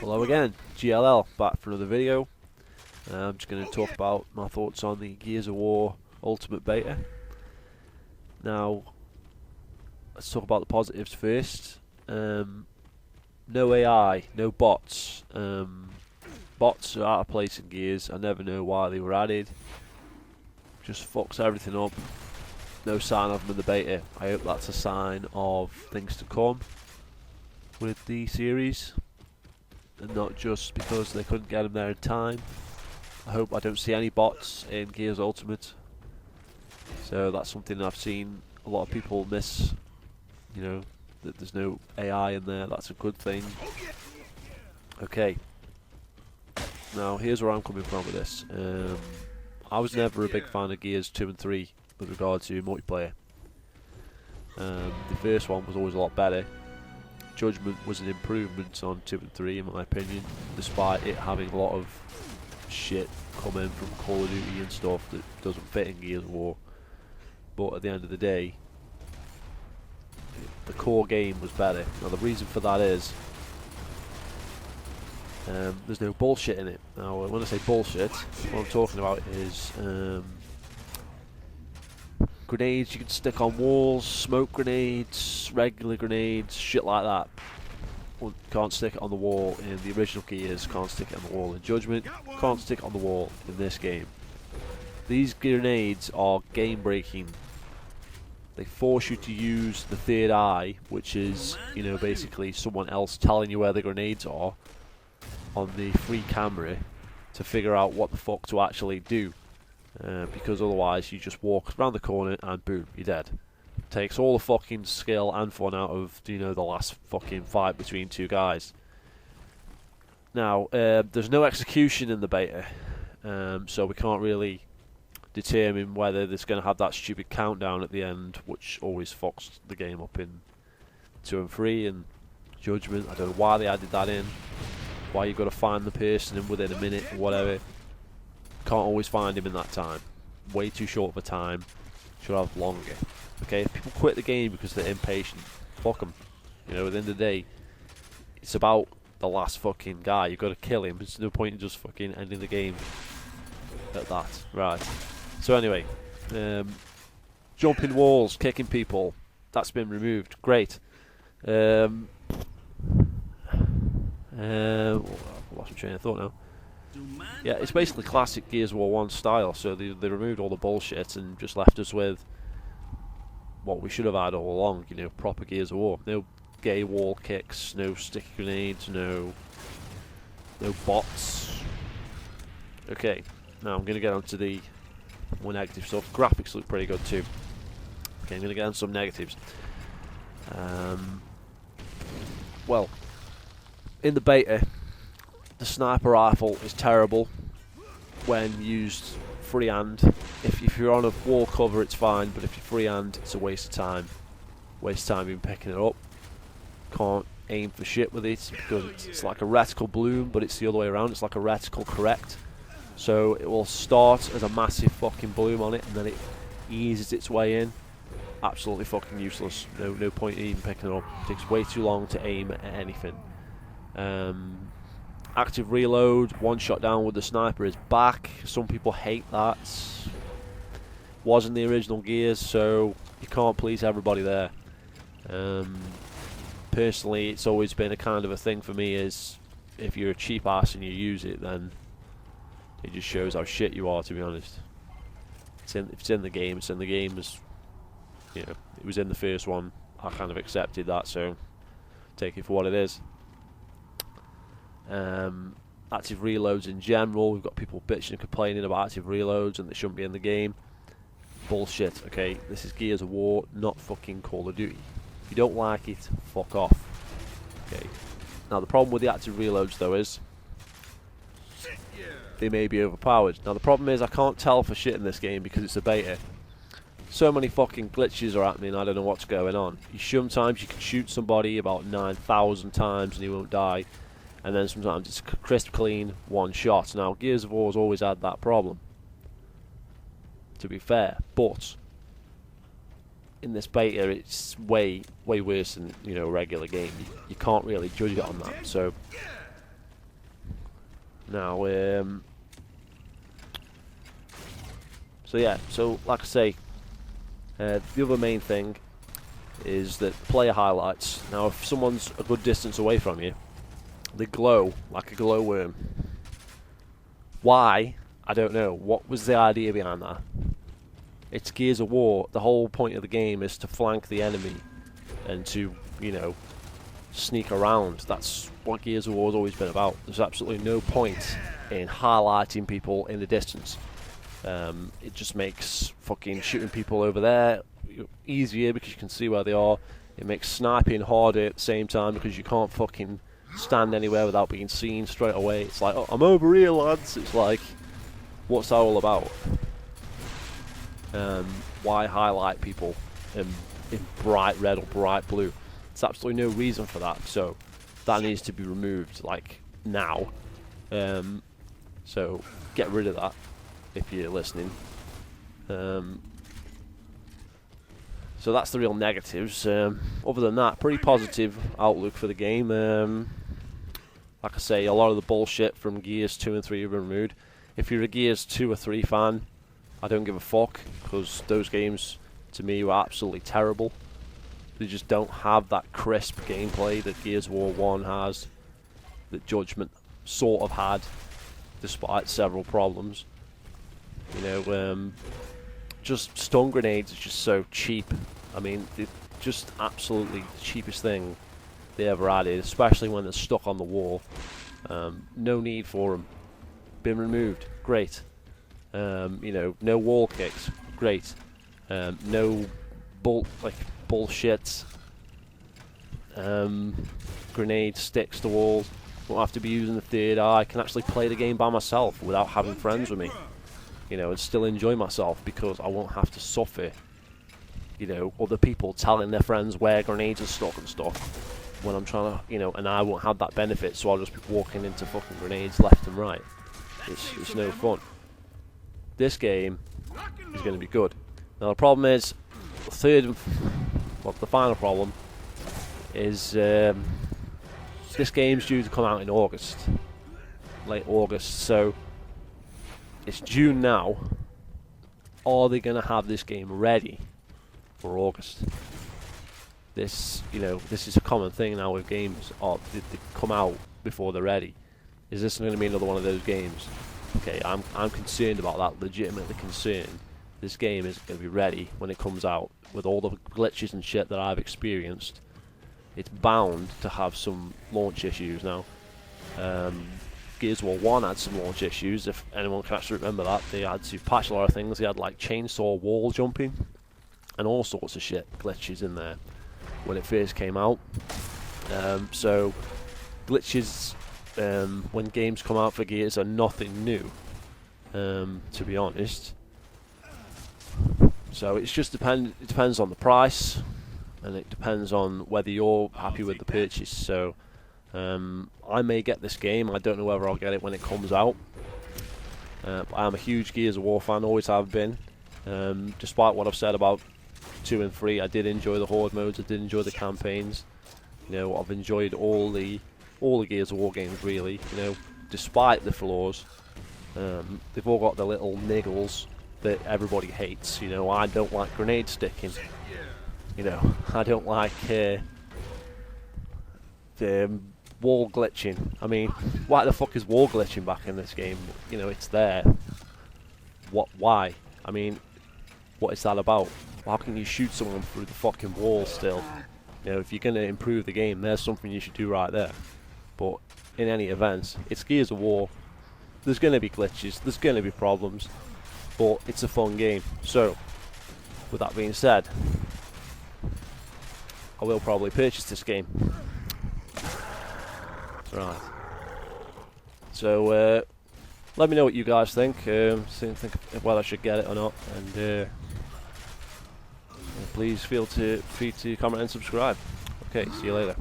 Hello again, GLL, back for another video. I'm just going to talk about my thoughts on the Gears of War Ultimate Beta. Now, let's talk about the positives first. No AI, no bots. Bots are out of place in Gears. I never know why they were added. Just fucks everything up. No sign of them in the beta. I hope that's a sign of things to come with the series, and not just because they couldn't get them there in time. I hope I don't see any bots in Gears Ultimate. So that's something I've seen a lot of people miss. You know, that there's no AI in there. That's a good thing. Okay. Now here's where I'm coming from with this. I was never a big fan of Gears 2 and 3 with regard to multiplayer. The first one was always a lot better. Judgment was an improvement on 2 and 3 in my opinion, despite it having a lot of shit coming from Call of Duty and stuff that doesn't fit in Gears of War. But at the end of the day, the core game was better. Now the reason for that is there's no bullshit in it. Now when I say bullshit, what I'm talking about is grenades you can stick on walls, smoke grenades, regular grenades, shit like that. Can't stick it on the wall in the original Gears, can't stick it on the wall in Judgment, can't stick it on the wall in this game. These grenades are game breaking. They force you to use the third eye, which is, you know, basically someone else telling you where the grenades are on the free camera to figure out what the fuck to actually do. Because otherwise you just walk around the corner and boom, you're dead. Takes all the fucking skill and fun out of, you know, the last fucking fight between two guys. Now, there's no execution in the beta, so we can't really determine whether there's going to have that stupid countdown at the end, which always fucks the game up in 2 and 3 and Judgment. I don't know why they added that in. Why you've got to find the person in within a minute or whatever. Can't always find him in that time. Way too short of a time. Should have longer. Okay, if people quit the game because they're impatient, fuck them. You know, at the end of the day, it's about the last fucking guy. You've got to kill him. There's no point in just fucking ending the game at that. Right. So anyway, jumping walls, kicking people, that's been removed. Great. I lost my train of thought now. Yeah, it's basically classic Gears of War 1 style, so they removed all the bullshit and just left us with what we should have had all along, you know, proper Gears of War. No gay wall kicks, no sticky grenades, no bots. Okay, now I'm going to get onto the more negative stuff. Graphics look pretty good too. Okay, I'm going to get on some negatives. Well, in the beta, the sniper rifle is terrible when used freehand. If you're on a wall cover, it's fine, but if you're freehand, it's a waste of time. Waste of time even picking it up. Can't aim for shit with it because it's like a reticle bloom, but it's the other way around. It's like a reticle correct. So it will start as a massive fucking bloom on it, and then it eases its way in. Absolutely fucking useless. No point in even picking it up. It takes way too long to aim at anything. Active reload, one shot down with the sniper is back. Some people hate that. Wasn't the original Gears, so you can't please everybody there. Personally, it's always been a kind of a thing for me is if you're a cheap ass and you use it, then it just shows how shit you are, to be honest. If it's in the game, it's in the game. You know, it was in the first one. I kind of accepted that, so take it for what it is. Active reloads in general, we've got people bitching and complaining about active reloads and they shouldn't be in the game. Bullshit. Okay, this is Gears of War, not fucking Call of Duty. If you don't like it, fuck off. Okay. Now the problem with the active reloads though is they may be overpowered. Now the problem is I can't tell for shit in this game because it's a beta. So many fucking glitches are happening, I don't know what's going on. Sometimes you can shoot somebody about 9,000 times and he won't die. And then sometimes it's crisp clean, one shot. Now, Gears of War has always had that problem, to be fair. But in this beta, it's way worse than, you know, a regular game. You can't really judge it on that. So Now, so yeah, so like I say, the other main thing is that player highlights. Now, if someone's a good distance away from you, they glow like a glowworm. Why? I don't know. What was the idea behind that? It's Gears of War. The whole point of the game is to flank the enemy and to, you know, sneak around. That's what Gears of War has always been about. There's absolutely no point in highlighting people in the distance. It just makes fucking shooting people over there easier because you can see where they are. It makes sniping harder at the same time because you can't fucking stand anywhere without being seen straight away. It's like, oh, I'm over here, lads. It's like, what's that all about? Why highlight people in bright red or bright blue? There's absolutely no reason for that. So that needs to be removed, like, now. So get rid of that if you're listening. So that's the real negatives. Other than that, pretty positive outlook for the game. Like I say, a lot of the bullshit from Gears 2 and 3 have been removed. If you're a Gears 2 or 3 fan, I don't give a fuck, because those games, to me, were absolutely terrible. They just don't have that crisp gameplay that Gears of War 1 has, that Judgment sort of had, despite several problems. You know, just stun grenades is just so cheap. I mean, they're just absolutely the cheapest thing they ever added, especially when they're stuck on the wall. No need for them. Been removed. Great. You know, no wall kicks. Great. No bullshit grenade sticks to walls. Won't have to be using the third eye. I can actually play the game by myself without having friends with me. You know, and still enjoy myself because I won't have to suffer, you know, other people telling their friends where grenades are stuck and stuff when I'm trying to, you know, and I won't have that benefit, so I'll just be walking into fucking grenades left and right. It's no fun. This game is going to be good. Now the problem is, the final problem is this game's due to come out in August, late August, so it's June now. Are they going to have this game ready for August? This, you know, this is a common thing now with games. They come out before they're ready. Is this going to be another one of those games? Okay, I'm concerned about that. Legitimately concerned. This game is going to be ready when it comes out with all the glitches and shit that I've experienced. It's bound to have some launch issues now. Gears of War 1 had some launch issues, if anyone can actually remember that. They had to patch a lot of things. They had like chainsaw wall jumping and all sorts of shit glitches in there when it first came out. So glitches when games come out for Gears are nothing new, to be honest. So it's just it depends on the price, and it depends on whether you're happy with the purchase. So I may get this game. I don't know whether I'll get it when it comes out. But I am a huge Gears of War fan, always have been. Despite what I've said about 2 and 3, I did enjoy the horde modes. I did enjoy the campaigns. You know, I've enjoyed all the Gears of War games, really. You know, despite the flaws, they've all got the little niggles that everybody hates. You know, I don't like grenade sticking. You know, I don't like the wall glitching. I mean, why the fuck is wall glitching back in this game? You know, it's there. Why? I mean, what is that about? How can you shoot someone through the fucking wall still? You know, if you're going to improve the game, there's something you should do right there. But in any event, it's Gears of War. There's going to be glitches, there's going to be problems, but it's a fun game. So, with that being said, I will probably purchase this game. Right. So, let me know what you guys think. Think whether I should get it or not, and please feel free to comment and subscribe. Okay, see you later.